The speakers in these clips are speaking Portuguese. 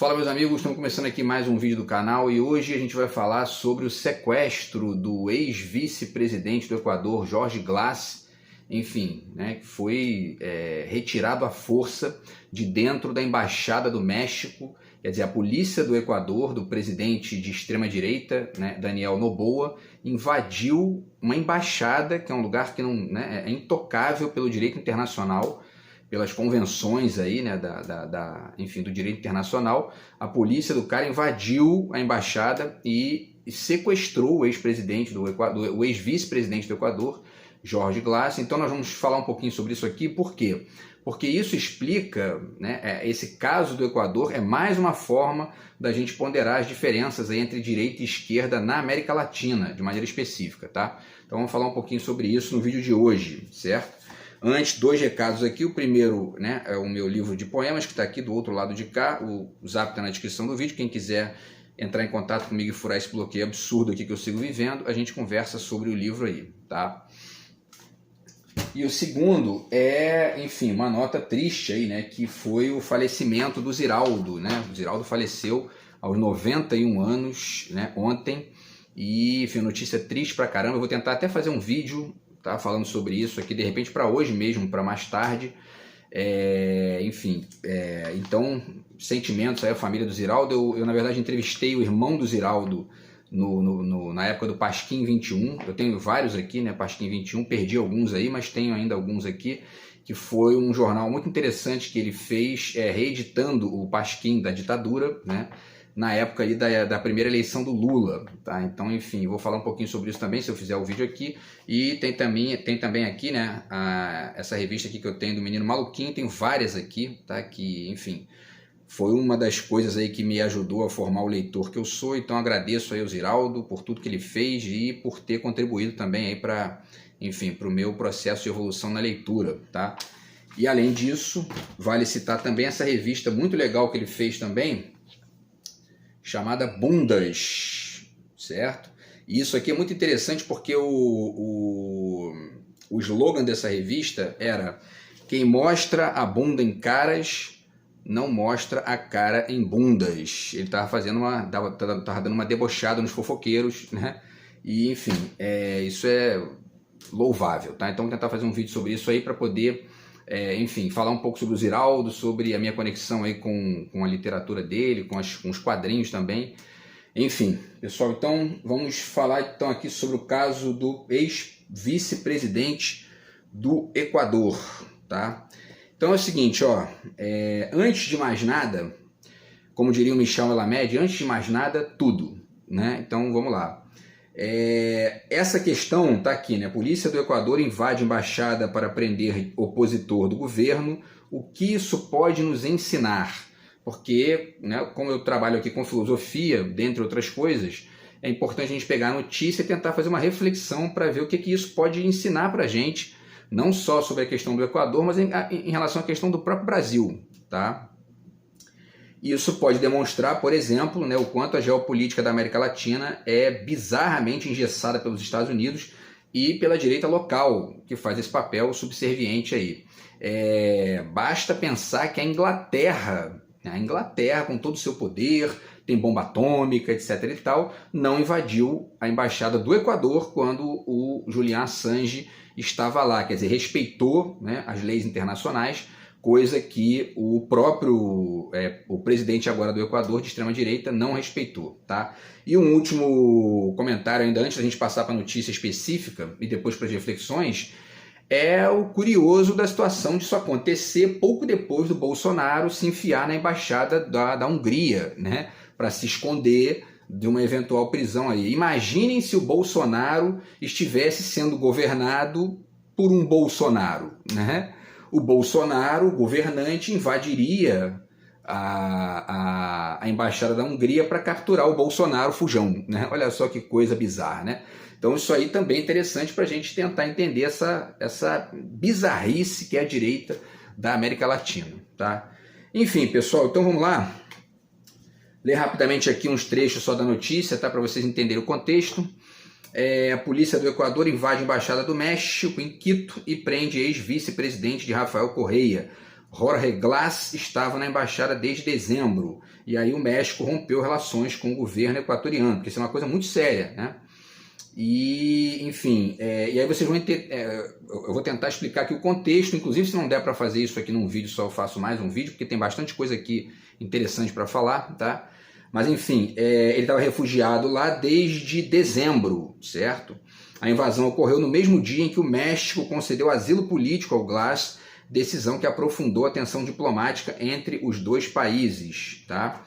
Fala, meus amigos, estamos começando aqui mais um vídeo do canal e hoje a gente vai falar sobre o sequestro do ex-vice-presidente do Equador, Jorge Glass, enfim, né, que foi retirado à força de dentro da Embaixada do México. Quer dizer, a polícia do Equador, do presidente de extrema-direita, né, Daniel Noboa, invadiu uma embaixada, que é um lugar que não, né, é intocável pelo direito internacional, pelas convenções aí, né, enfim, do direito internacional. A polícia do cara invadiu a embaixada e sequestrou o ex-presidente do Equador, o ex-vice-presidente do Equador, Jorge Glass. Então nós vamos falar um pouquinho sobre isso aqui. Por quê? Porque isso explica, né, esse caso do Equador é mais uma forma da gente ponderar as diferenças aí entre direita e esquerda na América Latina, de maneira específica, tá? Então vamos falar um pouquinho sobre isso no vídeo de hoje, certo? Antes, dois recados aqui. O primeiro, né, é o meu livro de poemas, que está aqui do outro lado de cá. O zap está na descrição do vídeo. Quem quiser entrar em contato comigo e furar esse bloqueio absurdo aqui que eu sigo vivendo, a gente conversa sobre o livro aí, tá? E o segundo é, enfim, uma nota triste aí, né, que foi o falecimento do Ziraldo, né? O Ziraldo faleceu aos 91 anos, né, ontem. E, enfim, notícia triste pra caramba. Eu vou tentar até fazer um vídeo, tá, falando sobre isso aqui, de repente para hoje mesmo, para mais tarde. Enfim, então, sentimentos aí à família do Ziraldo. Eu na verdade entrevistei o irmão do Ziraldo na época do Pasquim 21. Eu tenho vários aqui, né, Pasquim 21, perdi alguns aí, mas tenho ainda alguns aqui, que foi um jornal muito interessante que ele fez, reeditando o Pasquim da ditadura, né, na época ali da primeira eleição do Lula, tá? Então, enfim, vou falar um pouquinho sobre isso também, se eu fizer o vídeo aqui. E tem também aqui, né, essa revista aqui que eu tenho do Menino Maluquinho, tenho várias aqui, tá? Que, enfim, foi uma das coisas aí que me ajudou a formar o leitor que eu sou. Então, agradeço aí ao Ziraldo por tudo que ele fez e por ter contribuído também aí para, enfim, para o meu processo de evolução na leitura, tá? E, além disso, vale citar também essa revista muito legal que ele fez também, chamada Bundas, certo? E isso aqui é muito interessante porque o slogan dessa revista era: quem mostra a bunda em caras, não mostra a cara em bundas. Ele estava tava dando uma debochada nos fofoqueiros, né? E, enfim, isso é louvável, tá? Então vou tentar fazer um vídeo sobre isso aí para poder, enfim, falar um pouco sobre o Ziraldo, sobre a minha conexão aí com a literatura dele, com os quadrinhos também. Enfim, pessoal, então vamos falar então aqui sobre o caso do ex-vice-presidente do Equador, tá? Então é o seguinte, ó, antes de mais nada, como diria o Michel Melamed, antes de mais nada, tudo, né? Então vamos lá. Essa questão tá aqui, né? A polícia do Equador invade embaixada para prender opositor do governo. O que isso pode nos ensinar? Porque, né, como eu trabalho aqui com filosofia, dentre outras coisas, é importante a gente pegar a notícia e tentar fazer uma reflexão para ver o que isso pode ensinar para a gente, não só sobre a questão do Equador, mas em relação à questão do próprio Brasil, tá? Isso pode demonstrar, por exemplo, né, o quanto a geopolítica da América Latina é bizarramente engessada pelos Estados Unidos e pela direita local, que faz esse papel subserviente aí. Basta pensar que a Inglaterra, com todo o seu poder, tem bomba atômica, etc. e tal, não invadiu a embaixada do Equador quando o Julian Assange estava lá. Quer dizer, respeitou, né, as leis internacionais, coisa que o próprio o presidente agora do Equador, de extrema-direita, não respeitou, tá? E um último comentário ainda antes da gente passar para a notícia específica e depois para as reflexões, é o curioso da situação disso acontecer pouco depois do Bolsonaro se enfiar na embaixada da Hungria, né, para se esconder de uma eventual prisão aí. Imaginem se o Bolsonaro estivesse sendo governado por um Bolsonaro, né? O Bolsonaro, o governante, invadiria a embaixada da Hungria para capturar o Bolsonaro fujão, né? Olha só que coisa bizarra, né? Então isso aí também é interessante para a gente tentar entender essa bizarrice que é a direita da América Latina, tá? Enfim, pessoal, então vamos lá. Ler rapidamente aqui uns trechos só da notícia, tá? Para vocês entenderem o contexto. A polícia do Equador invade a embaixada do México em Quito e prende ex-vice-presidente de Rafael Correia. Jorge Glass estava na embaixada desde dezembro, e aí o México rompeu relações com o governo equatoriano, porque isso é uma coisa muito séria, né? E, enfim, e aí vocês vão entender, eu vou tentar explicar aqui o contexto, inclusive se não der para fazer isso aqui num vídeo, só eu faço mais um vídeo, porque tem bastante coisa aqui interessante para falar, tá? Mas enfim, ele estava refugiado lá desde dezembro, certo? A invasão ocorreu no mesmo dia em que o México concedeu asilo político ao Glass, decisão que aprofundou a tensão diplomática entre os dois países, tá?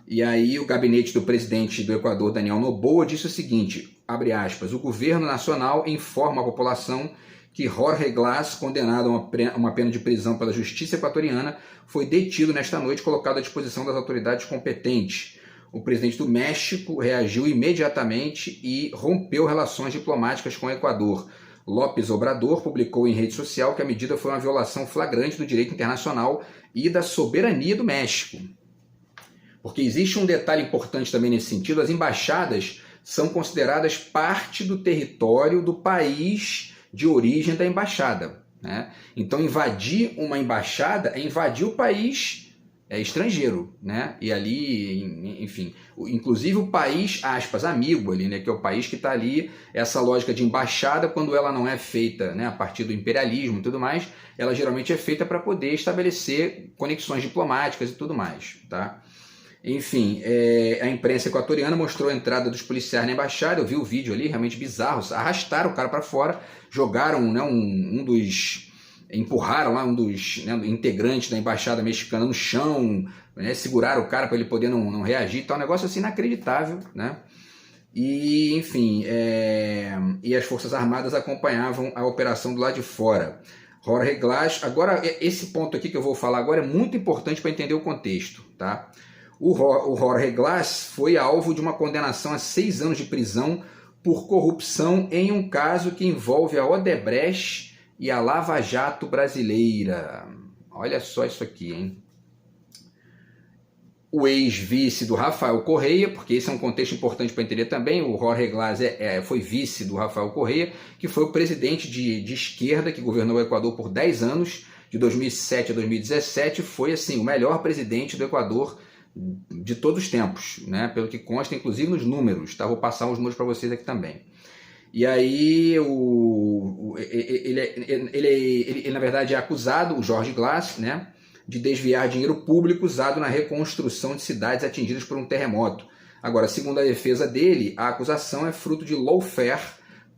E aí o gabinete do presidente do Equador, Daniel Noboa, disse o seguinte, abre aspas, o governo nacional informa a população que Jorge Glass, condenado a uma pena de prisão pela justiça equatoriana, foi detido nesta noite e colocado à disposição das autoridades competentes. O presidente do México reagiu imediatamente e rompeu relações diplomáticas com o Equador. López Obrador publicou em rede social que a medida foi uma violação flagrante do direito internacional e da soberania do México. Porque existe um detalhe importante também nesse sentido, as embaixadas são consideradas parte do território do país de origem da embaixada, né? Então invadir uma embaixada é invadir o país estrangeiro, né? E ali, enfim, inclusive o país, aspas, amigo ali, né? Que é o país que está ali, essa lógica de embaixada, quando ela não é feita, né, a partir do imperialismo e tudo mais, ela geralmente é feita para poder estabelecer conexões diplomáticas e tudo mais, tá? Enfim, a imprensa equatoriana mostrou a entrada dos policiais na embaixada, eu vi o vídeo ali, realmente bizarro, arrastaram o cara para fora, jogaram, né, empurraram lá um dos, né, integrantes da embaixada mexicana no chão, né, seguraram o cara para ele poder não reagir, tá um negócio assim inacreditável, né? E, enfim, e as Forças Armadas acompanhavam a operação do lado de fora. Jorge Glass, agora, esse ponto aqui que eu vou falar agora é muito importante para entender o contexto, tá? O Jorge Glass foi alvo de uma condenação a 6 anos de prisão por corrupção em um caso que envolve a Odebrecht e a Lava Jato brasileira. Olha só isso aqui, hein? O ex-vice do Rafael Correia, porque esse é um contexto importante para entender também, o Jorge Glass foi vice do Rafael Correia, que foi o presidente de esquerda que governou o Equador por 10 anos, de 2007 a 2017, foi assim, o melhor presidente do Equador de todos os tempos, né? Pelo que consta, inclusive nos números, tá? Vou passar uns números para vocês aqui também. E aí, ele na verdade é acusado, o Jorge Glass, né, de desviar dinheiro público usado na reconstrução de cidades atingidas por um terremoto. Agora, segundo a defesa dele, a acusação é fruto de lawfare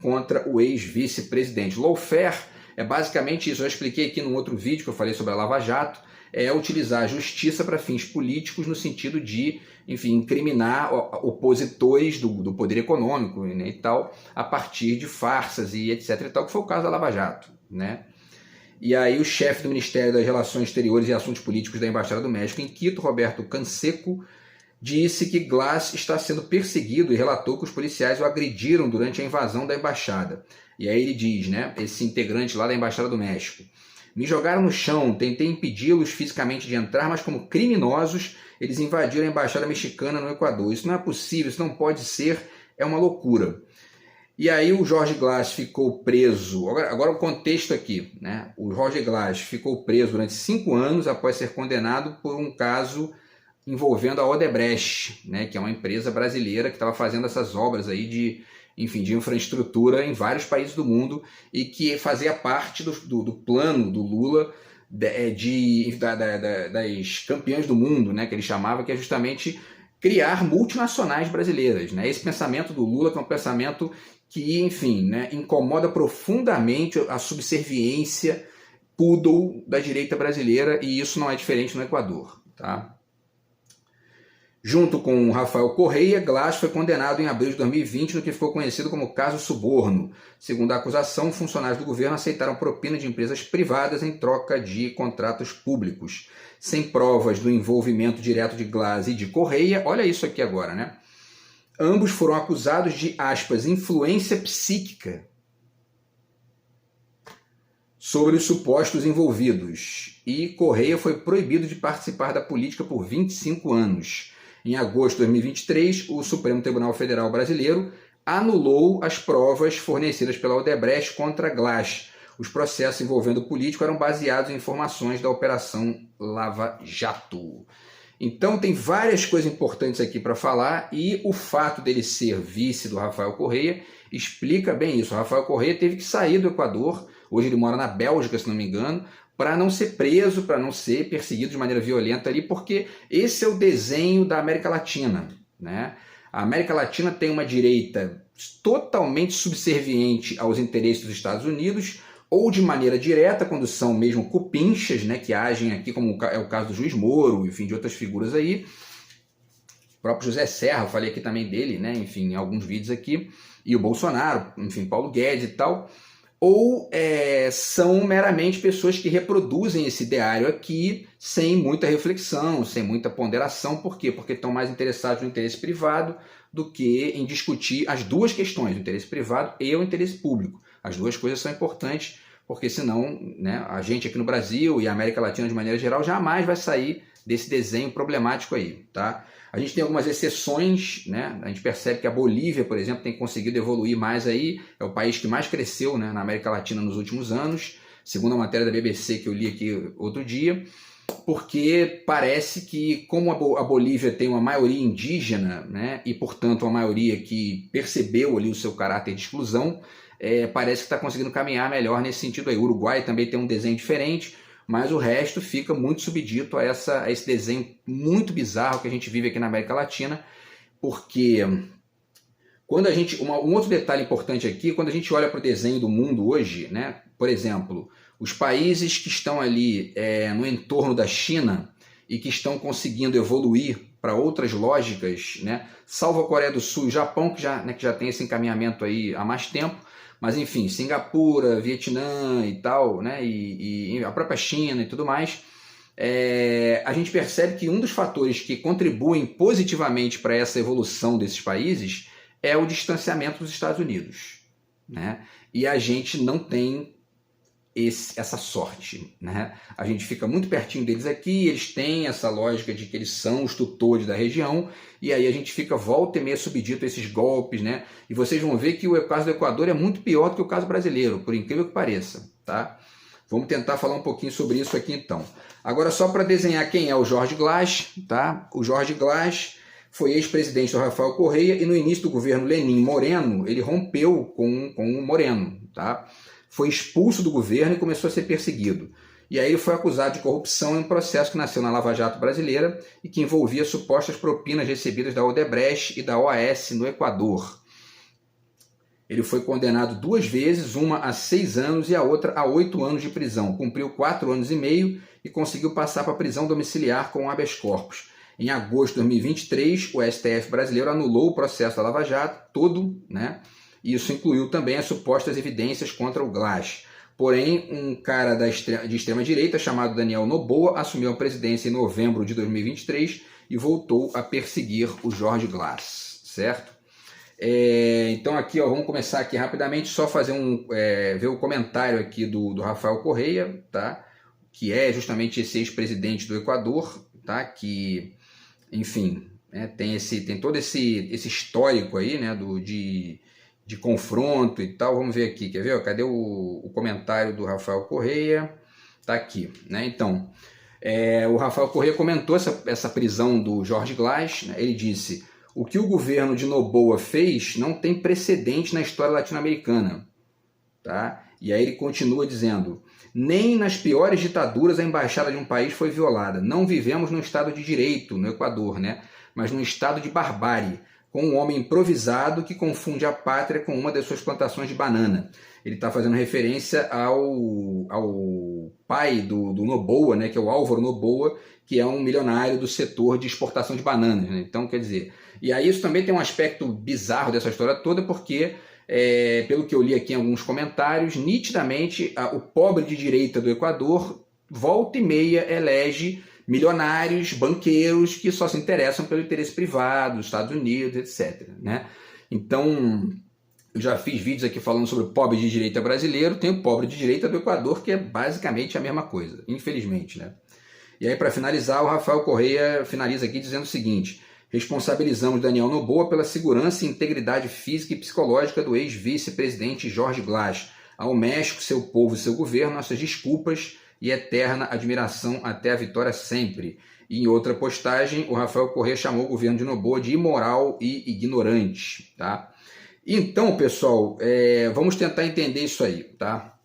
contra o ex-vice-presidente. Lawfare é basicamente isso, eu já expliquei aqui num outro vídeo que eu falei sobre a Lava Jato, é utilizar a justiça para fins políticos no sentido de, enfim, incriminar opositores do poder econômico, né, e tal, a partir de farsas e etc. e tal, que foi o caso da Lava Jato, né? E aí o chefe do Ministério das Relações Exteriores e Assuntos Políticos da Embaixada do México em Quito, Roberto Canseco, disse que Glass está sendo perseguido e relatou que os policiais o agrediram durante a invasão da embaixada. E aí ele diz, né, esse integrante lá da Embaixada do México: me jogaram no chão, tentei impedi-los fisicamente de entrar, mas como criminosos, eles invadiram a embaixada mexicana no Equador. Isso não é possível, isso não pode ser, é uma loucura. E aí o Jorge Glass ficou preso, agora o contexto aqui, né? O Jorge Glass ficou preso durante 5 anos após ser condenado por um caso envolvendo a Odebrecht, né? Que é uma empresa brasileira que estava fazendo essas obras aí de infraestrutura em vários países do mundo e que fazia parte do plano do Lula das campeãs do mundo, né, que ele chamava, que é justamente criar multinacionais brasileiras, né? Esse pensamento do Lula, que é um pensamento que, enfim, né, incomoda profundamente a subserviência poodle da direita brasileira, e isso não é diferente no Equador, tá? Junto com Rafael Correia, Glass foi condenado em abril de 2020 no que ficou conhecido como caso Suborno. Segundo a acusação, funcionários do governo aceitaram propina de empresas privadas em troca de contratos públicos. Sem provas do envolvimento direto de Glass e de Correia, olha isso aqui agora, né? Ambos foram acusados de, aspas, influência psíquica sobre os supostos envolvidos. E Correia foi proibido de participar da política por 25 anos. Em agosto de 2023, o Supremo Tribunal Federal Brasileiro anulou as provas fornecidas pela Odebrecht contra Glass. os processos envolvendo o político eram baseados em informações da Operação Lava Jato. Então tem várias coisas importantes aqui para falar, e o fato dele ser vice do Rafael Correia explica bem isso. O Rafael Correia teve que sair do Equador, hoje ele mora na Bélgica, se não me engano, para não ser preso, para não ser perseguido de maneira violenta ali, porque esse é o desenho da América Latina, né? A América Latina tem uma direita totalmente subserviente aos interesses dos Estados Unidos, ou de maneira direta, quando são mesmo cupinchas, né, que agem aqui, como é o caso do juiz Moro, enfim, de outras figuras aí. O próprio José Serra, eu falei aqui também dele, né, enfim, em alguns vídeos aqui, e o Bolsonaro, enfim, Paulo Guedes e tal. Ou são meramente pessoas que reproduzem esse ideário aqui sem muita reflexão, sem muita ponderação. Por quê? Porque estão mais interessados no interesse privado do que em discutir as duas questões, o interesse privado e o interesse público. As duas coisas são importantes, porque senão, né, a gente aqui no Brasil e a América Latina de maneira geral jamais vai sair desse desenho problemático aí, tá? A gente tem algumas exceções, né? A gente percebe que a Bolívia, por exemplo, tem conseguido evoluir mais aí, é o país que mais cresceu, né, na América Latina nos últimos anos, segundo a matéria da BBC que eu li aqui outro dia, porque parece que, como a Bolívia tem uma maioria indígena, né, e portanto uma maioria que percebeu ali o seu caráter de exclusão, parece que está conseguindo caminhar melhor nesse sentido aí. O Uruguai também tem um desenho diferente, mas o resto fica muito subdito a esse desenho muito bizarro que a gente vive aqui na América Latina, porque quando a gente, um outro detalhe importante aqui, quando a gente olha para o desenho do mundo hoje, né, por exemplo, os países que estão ali no entorno da China e que estão conseguindo evoluir para outras lógicas, né, salvo a Coreia do Sul e o Japão, que já tem esse encaminhamento aí há mais tempo, mas enfim, Singapura, Vietnã e tal, né, e a própria China e tudo mais, a gente percebe que um dos fatores que contribuem positivamente para essa evolução desses países é o distanciamento dos Estados Unidos, né? E a gente não tem essa sorte, né? A gente fica muito pertinho deles aqui, eles têm essa lógica de que eles são os tutores da região, e aí a gente fica volta e meia subdito a esses golpes, né? E vocês vão ver que o caso do Equador é muito pior do que o caso brasileiro, por incrível que pareça, tá? Vamos tentar falar um pouquinho sobre isso aqui então. Agora, só para desenhar quem é o Jorge Glass, tá? O Jorge Glass foi ex-presidente do Rafael Correia, e no início do governo Lenin Moreno, ele rompeu com o Moreno, tá? Foi expulso do governo e começou a ser perseguido. E aí ele foi acusado de corrupção em um processo que nasceu na Lava Jato brasileira e que envolvia supostas propinas recebidas da Odebrecht e da OAS no Equador. Ele foi condenado 2 vezes, uma a 6 anos e a outra a 8 anos de prisão. Cumpriu 4 anos e meio e conseguiu passar para a prisão domiciliar com habeas corpus. Em agosto de 2023, o STF brasileiro anulou o processo da Lava Jato todo, né? E isso incluiu também as supostas evidências contra o Glass. Porém, um cara de extrema-direita chamado Daniel Noboa assumiu a presidência em novembro de 2023 e voltou a perseguir o Jorge Glass, certo? Então aqui, ó, vamos começar aqui rapidamente, só fazer ver o comentário aqui do Rafael Correia, tá? Que é justamente esse ex-presidente do Equador, tá? Que, enfim, tem todo esse histórico aí, né, de confronto e tal. Vamos ver aqui, quer ver? Cadê o comentário do Rafael Correia? Tá aqui, né? Então, o Rafael Correia comentou essa prisão do Jorge Glass, né? Ele disse: o que o governo de Noboa fez não tem precedente na história latino-americana, tá? E aí ele continua dizendo: nem nas piores ditaduras a embaixada de um país foi violada. Não vivemos num estado de direito no Equador, né? Mas num estado de barbárie, com um homem improvisado que confunde a pátria com uma das suas plantações de banana. Ele está fazendo referência ao pai do Noboa, né, que é o Álvaro Noboa, que é um milionário do setor de exportação de bananas, né? Então, quer dizer, e aí isso também tem um aspecto bizarro dessa história toda, porque, pelo que eu li aqui em alguns comentários, nitidamente o pobre de direita do Equador volta e meia elege milionários, banqueiros que só se interessam pelo interesse privado, dos Estados Unidos, etc., né? Então, eu já fiz vídeos aqui falando sobre o pobre de direita brasileiro, tem o pobre de direita do Equador, que é basicamente a mesma coisa, infelizmente, né? E aí, para finalizar, o Rafael Correia finaliza aqui dizendo o seguinte: responsabilizamos Daniel Noboa pela segurança e integridade física e psicológica do ex-vice-presidente Jorge Glass, Ao México, seu povo e seu governo, nossas desculpas e eterna admiração até a vitória sempre. E em outra postagem, o Rafael Correa chamou o governo de Noboa de imoral e ignorante, tá? Então, pessoal, vamos tentar entender isso aí, tá?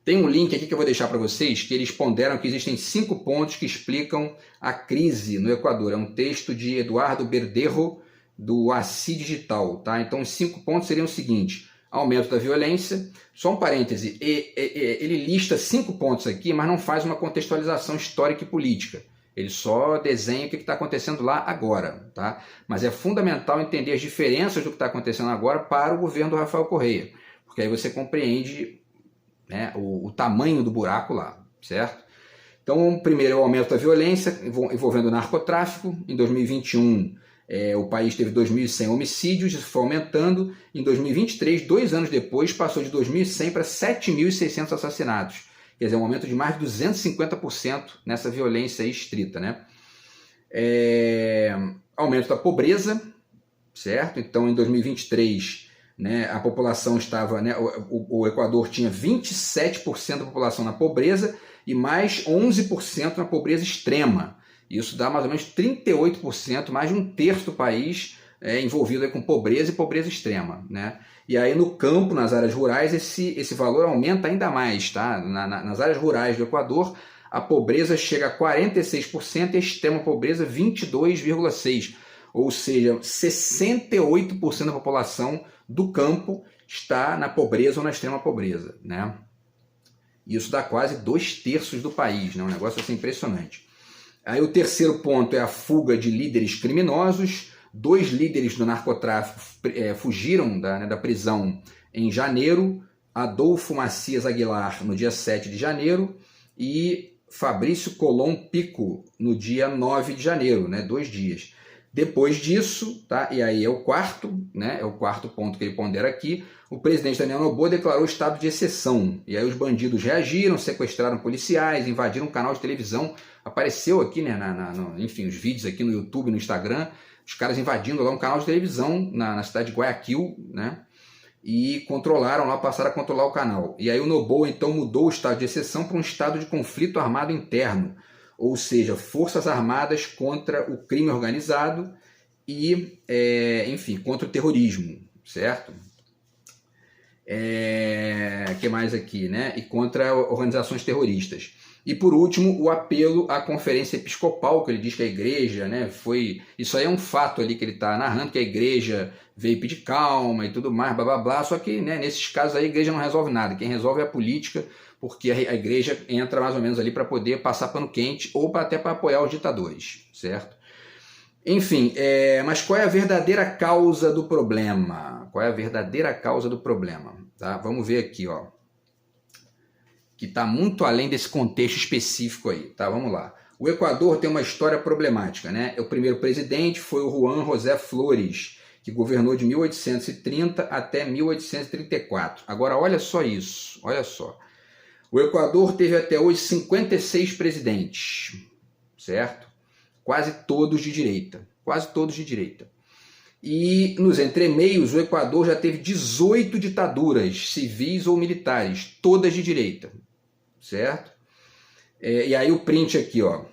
Tem um link aqui que eu vou deixar para vocês, que eles ponderam que existem 5 pontos que explicam a crise no Equador. É um texto de Eduardo Berderro, do Assi Digital, tá? Então, os 5 pontos seriam o seguinte: aumento da violência. Só um parêntese, ele lista 5 pontos aqui, mas não faz uma contextualização histórica e política. Ele só desenha o que está acontecendo lá agora, tá? Mas é fundamental entender as diferenças do que está acontecendo agora para o governo do Rafael Correa, porque aí você compreende, né, o tamanho do buraco lá, certo? Então, primeiro é o aumento da violência envolvendo o narcotráfico. Em 2021, o país teve 2.100 homicídios, isso foi aumentando. Em 2023, 2 anos depois, passou de 2.100 para 7.600 assassinatos. Quer dizer, um aumento de mais de 250% nessa violência estrita, né? Aumento da pobreza, certo? Então, em 2023, né, a população estava, né, o Equador tinha 27% da população na pobreza e mais 11% na pobreza extrema. Isso dá mais ou menos 38%, mais de 1/3 do país envolvido aí com pobreza e pobreza extrema, né? E aí no campo, nas áreas rurais, esse valor aumenta ainda mais, tá? Nas áreas rurais do Equador, a pobreza chega a 46% e a extrema pobreza 22,6%. Ou seja, 68% da população do campo está na pobreza ou na extrema pobreza, né? Isso dá quase 2/3 do país, né? Um negócio assim impressionante. Aí o terceiro ponto é a fuga de líderes criminosos. 2 líderes do narcotráfico fugiram da prisão em janeiro, Adolfo Macias Aguilar no dia 7 de janeiro e Fabrício Colom Pico no dia 9 de janeiro, né? 2 dias. Depois disso, tá? E aí é o quarto, né? É o quarto ponto que ele pondera aqui, o presidente Daniel Noboa declarou estado de exceção. E aí os bandidos reagiram, sequestraram policiais, invadiram um canal de televisão. Apareceu aqui, né, enfim, os vídeos aqui no YouTube, no Instagram, os caras invadindo lá um canal de televisão na cidade de Guayaquil, né? E controlaram lá, passaram a controlar o canal. E aí o Noboa então mudou o estado de exceção para um estado de conflito armado interno, ou seja, forças armadas contra o crime organizado e, enfim, contra o terrorismo, certo? Que mais aqui, né? E contra organizações terroristas. E por último, o apelo à conferência episcopal, que ele diz que a igreja, né, isso aí é um fato ali que ele está narrando, que a igreja veio pedir calma e tudo mais, blá blá blá, só que, né, nesses casos aí a igreja não resolve nada, quem resolve é a política, porque a igreja entra mais ou menos ali para poder passar pano quente ou até para apoiar os ditadores, certo? Enfim, mas qual é a verdadeira causa do problema? Qual é a verdadeira causa do problema? Tá? Vamos ver aqui, ó, que está muito além desse contexto específico aí, tá? Vamos lá. O Equador tem uma história problemática, né? O primeiro presidente foi o Juan José Flores, que governou de 1830 até 1834. Agora, olha só isso, olha só. O Equador teve até hoje 56 presidentes, certo? Quase todos de direita, quase todos de direita. E nos entremeios, o Equador já teve 18 ditaduras civis ou militares, todas de direita, certo? E aí o print aqui, ó.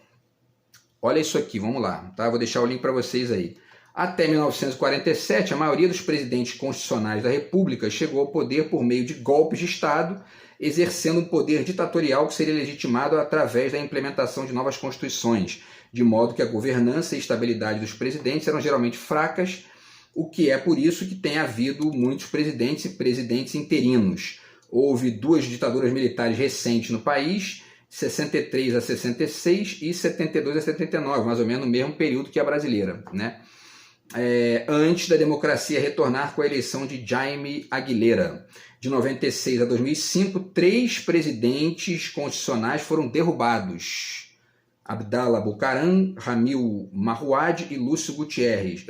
Olha isso aqui, vamos lá, tá? Vou deixar o link para vocês aí. Até 1947, a maioria dos presidentes constitucionais da República chegou ao poder por meio de golpes de Estado, exercendo um poder ditatorial que seria legitimado através da implementação de novas constituições, de modo que a governança e estabilidade dos presidentes eram geralmente fracas, o que é por isso que tem havido muitos presidentes e presidentes interinos. Houve 2 ditaduras militares recentes no país, 63 a 66 e 72 a 79, mais ou menos no mesmo período que a brasileira, né? Antes da democracia retornar com a eleição de Jaime Aguilera. De 96 a 2005, 3 presidentes constitucionais foram derrubados. Abdallah Bucaram, Ramil Marruad e Lúcio Gutierrez.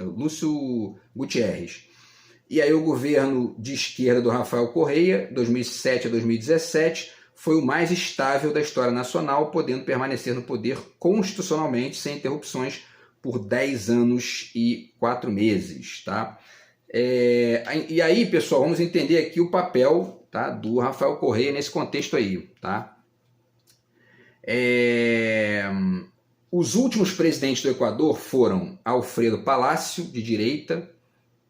E aí o governo de esquerda do Rafael Correa, 2007 a 2017, foi o mais estável da história nacional, podendo permanecer no poder constitucionalmente, sem interrupções, por 10 anos e 4 meses. Tá? E aí, pessoal, vamos entender aqui o papel tá, do Rafael Correa nesse contexto aí. Tá? Os últimos presidentes do Equador foram Alfredo Palacio, de direita,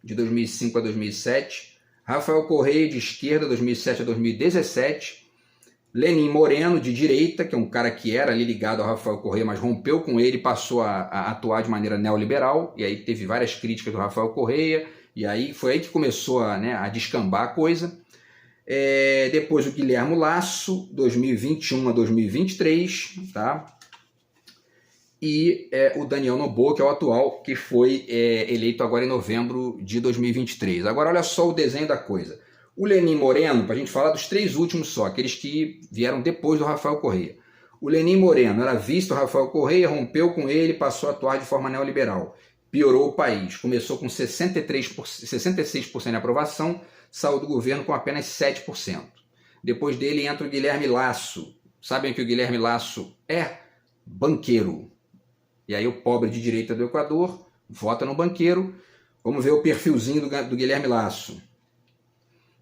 de 2005 a 2007, Rafael Correa, de esquerda, 2007 a 2017, Lenín Moreno, de direita, que é um cara que era ali ligado ao Rafael Correa, mas rompeu com ele e passou a atuar de maneira neoliberal, e aí teve várias críticas do Rafael Correa, e aí foi aí que começou a descambar a coisa. Depois o Guilherme Lasso, 2021 a 2023, tá? E o Daniel Noboa, que é o atual, que foi eleito agora em novembro de 2023. Agora olha só o desenho da coisa. O Lenín Moreno, para a gente falar dos três últimos só, aqueles que vieram depois do Rafael Correa. O Lenín Moreno era vice do Rafael Correa, rompeu com ele, passou a atuar de forma neoliberal. Piorou o país. Começou com 66% de aprovação, saiu do governo com apenas 7%. Depois dele entra o Guilherme Lasso. Sabem que o Guilherme Lasso é banqueiro. E aí o pobre de direita do Equador vota no banqueiro. Vamos ver o perfilzinho do Guilherme Lasso.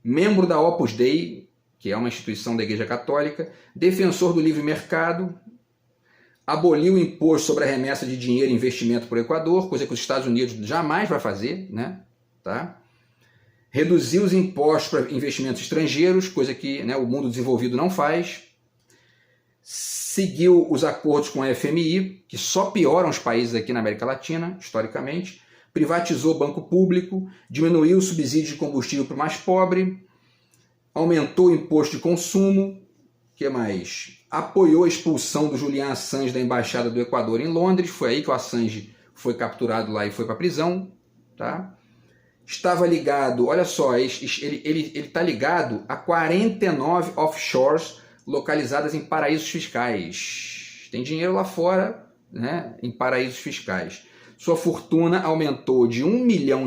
Membro da Opus Dei, que é uma instituição da Igreja Católica, defensor do livre mercado, aboliu o imposto sobre a remessa de dinheiro e investimento para o Equador, coisa que os Estados Unidos jamais vai fazer, né? Tá? Reduziu os impostos para investimentos estrangeiros, coisa que o mundo desenvolvido não faz. Seguiu os acordos com a FMI, que só pioram os países aqui na América Latina, historicamente. Privatizou o banco público, diminuiu o subsídio de combustível para o mais pobre, aumentou o imposto de consumo, o que mais? Apoiou a expulsão do Julian Assange da Embaixada do Equador em Londres, foi aí que o Assange foi capturado lá e foi para a prisão. Tá? Estava ligado, olha só, ele está ligado a 49 offshores localizadas em paraísos fiscais. Tem dinheiro lá fora, né, em paraísos fiscais. Sua fortuna aumentou de $1 milhão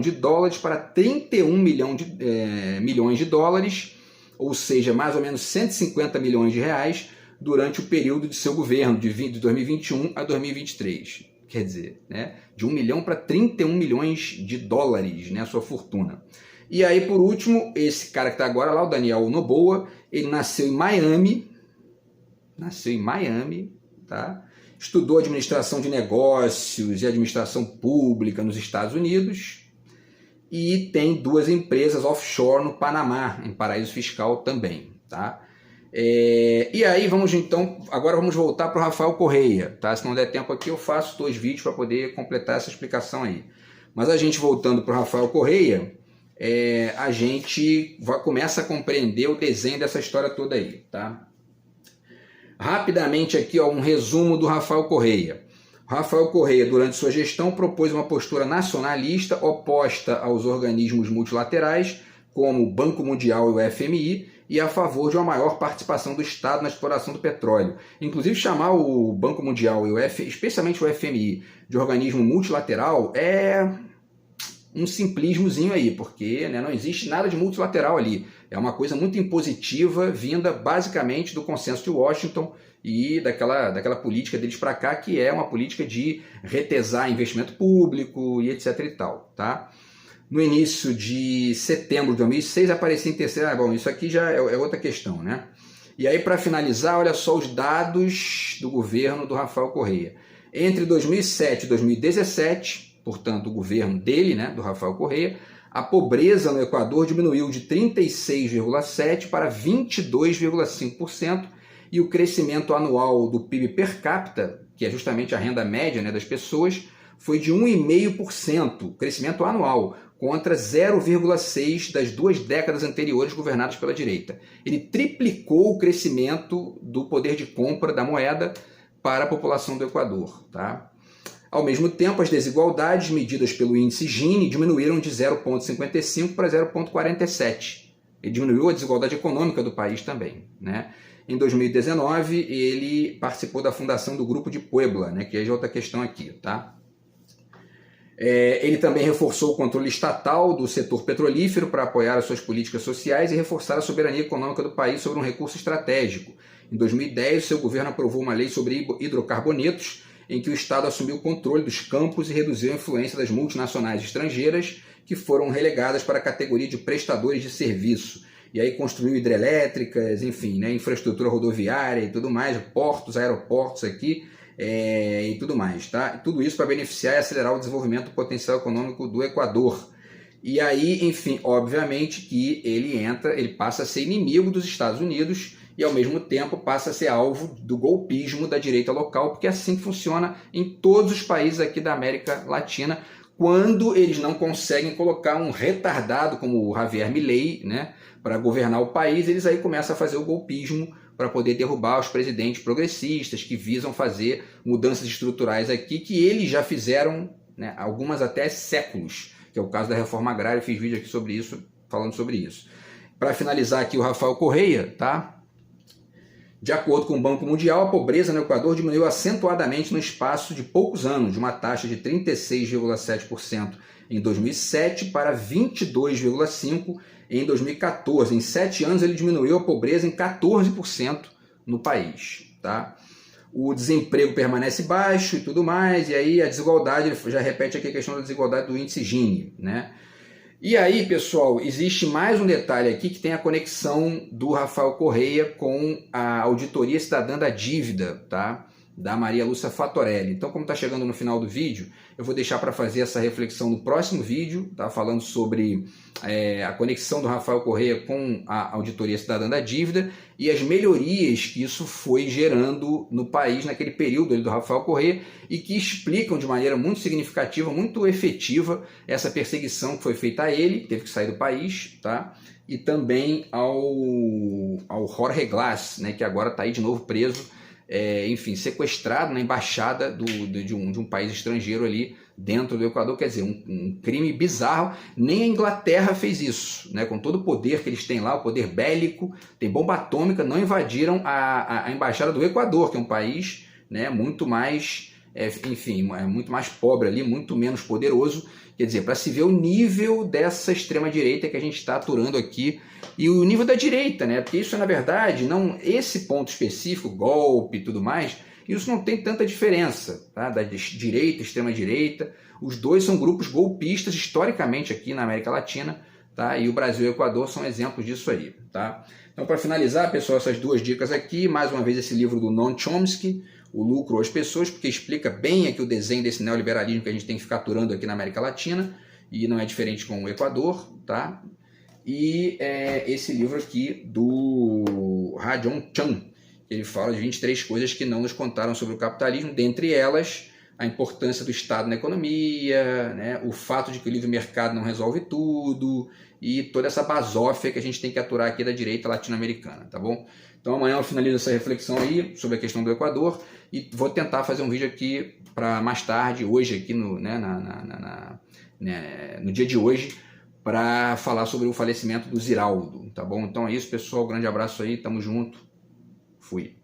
para 31 milhões de dólares, ou seja, mais ou menos 150 milhões de reais, durante o período de seu governo, de 2021 a 2023. Quer dizer, de 1 milhão para 31 milhões de dólares, a sua fortuna. E aí, por último, esse cara que está agora lá, o Daniel Noboa, ele nasceu em Miami, tá? Estudou administração de negócios e administração pública nos Estados Unidos e tem 2 empresas offshore no Panamá, em paraíso fiscal também. Tá? E aí agora vamos voltar para o Rafael Correa. Tá? Se não der tempo aqui eu faço 2 vídeos para poder completar essa explicação aí. Mas a gente voltando para o Rafael Correa, a gente começa a compreender o desenho dessa história toda aí. Tá? Rapidamente aqui, um resumo do Rafael Correa. Rafael Correa, durante sua gestão, propôs uma postura nacionalista oposta aos organismos multilaterais, como o Banco Mundial e o FMI, e a favor de uma maior participação do Estado na exploração do petróleo. Inclusive, chamar o Banco Mundial e especialmente o FMI de organismo multilateral é um simplismozinho aí, porque não existe nada de multilateral ali. É uma coisa muito impositiva, vinda basicamente do consenso de Washington e daquela política deles para cá, que é uma política de retesar investimento público e etc e tal. Tá? No início de setembro de 2006 aparecia em terceira... bom, isso aqui já é outra questão, né? E aí, para finalizar, olha só os dados do governo do Rafael Correa. Entre 2007 e 2017... portanto, o governo dele, do Rafael Correa, a pobreza no Equador diminuiu de 36,7% para 22,5%, e o crescimento anual do PIB per capita, que é justamente a renda média das pessoas, foi de 1,5%, crescimento anual, contra 0,6% das 2 décadas anteriores governadas pela direita. Ele triplicou o crescimento do poder de compra da moeda para a população do Equador. Tá? Ao mesmo tempo, as desigualdades medidas pelo índice Gini diminuíram de 0,55 para 0,47. Ele diminuiu a desigualdade econômica do país também. Em 2019, ele participou da fundação do Grupo de Puebla, que é outra questão aqui. Tá? Ele também reforçou o controle estatal do setor petrolífero para apoiar as suas políticas sociais e reforçar a soberania econômica do país sobre um recurso estratégico. Em 2010, seu governo aprovou uma lei sobre hidrocarbonetos, em que o Estado assumiu o controle dos campos e reduziu a influência das multinacionais estrangeiras, que foram relegadas para a categoria de prestadores de serviço. e aí construiu hidrelétricas, enfim, né, infraestrutura rodoviária e tudo mais, portos, aeroportos aqui, e tudo mais, tá? Tudo isso para beneficiar e acelerar o desenvolvimento do potencial econômico do Equador. E aí, enfim, obviamente que ele passa a ser inimigo dos Estados Unidos e ao mesmo tempo passa a ser alvo do golpismo da direita local, porque é assim que funciona em todos os países aqui da América Latina, quando eles não conseguem colocar um retardado como o Javier Milei, né, para governar o país, eles aí começam a fazer o golpismo para poder derrubar os presidentes progressistas que visam fazer mudanças estruturais aqui, que eles já fizeram, né, algumas até séculos, que é o caso da reforma agrária. Eu fiz vídeo aqui sobre isso, falando sobre isso. Para finalizar aqui, o Rafael Correia, tá? De acordo com o Banco Mundial, a pobreza no Equador diminuiu acentuadamente no espaço de poucos anos, de uma taxa de 36,7% em 2007 para 22,5% em 2014. Em 7 anos ele diminuiu a pobreza em 14% no país, tá? O desemprego permanece baixo e tudo mais, e aí a desigualdade, já repete aqui a questão da desigualdade do índice Gini, né? E aí, pessoal, existe mais um detalhe aqui que tem a conexão do Rafael Correia com a Auditoria Cidadã da Dívida, tá? Da Maria Lúcia Fatorelli. Então, como está chegando no final do vídeo, eu vou deixar para fazer essa reflexão no próximo vídeo, tá? Falando sobre a conexão do Rafael Correia com a Auditoria Cidadã da Dívida e as melhorias que isso foi gerando no país naquele período ali do Rafael Correia e que explicam de maneira muito significativa, muito efetiva, essa perseguição que foi feita a ele, teve que sair do país, tá? E também ao Jorge Glass, né? Que agora está aí de novo preso, enfim, sequestrado na embaixada de um país estrangeiro ali dentro do Equador. Quer dizer, um crime bizarro. Nem a Inglaterra fez isso, né? Com todo o poder que eles têm lá, o poder bélico, tem bomba atômica, não invadiram a embaixada do Equador, que é um país, né, muito mais, enfim, muito mais pobre ali, muito menos poderoso. Quer dizer, para se ver o nível dessa extrema-direita que a gente está aturando aqui, e o nível da direita, né? Porque isso, na verdade, não, esse ponto específico, golpe e tudo mais, isso não tem tanta diferença, tá? Da direita, extrema-direita. Os dois são grupos golpistas historicamente aqui na América Latina, tá? E o Brasil e o Equador são exemplos disso aí, tá? Então, para finalizar, pessoal, essas duas dicas aqui, mais uma vez esse livro do Noam Chomsky, O Lucro às Pessoas, porque explica bem aqui o desenho desse neoliberalismo que a gente tem que ficar aturando aqui na América Latina, e não é diferente com o Equador, tá? E esse livro aqui do Ha-Joon Chang, ele fala de 23 coisas que não nos contaram sobre o capitalismo, dentre elas a importância do Estado na economia, né, o fato de que o livre mercado não resolve tudo e toda essa basófia que a gente tem que aturar aqui da direita latino-americana, tá bom? Então amanhã eu finalizo essa reflexão aí sobre a questão do Equador e vou tentar fazer um vídeo aqui para mais tarde, hoje aqui no dia de hoje, para falar sobre o falecimento do Ziraldo, tá bom? Então é isso, pessoal, grande abraço aí, tamo junto, fui.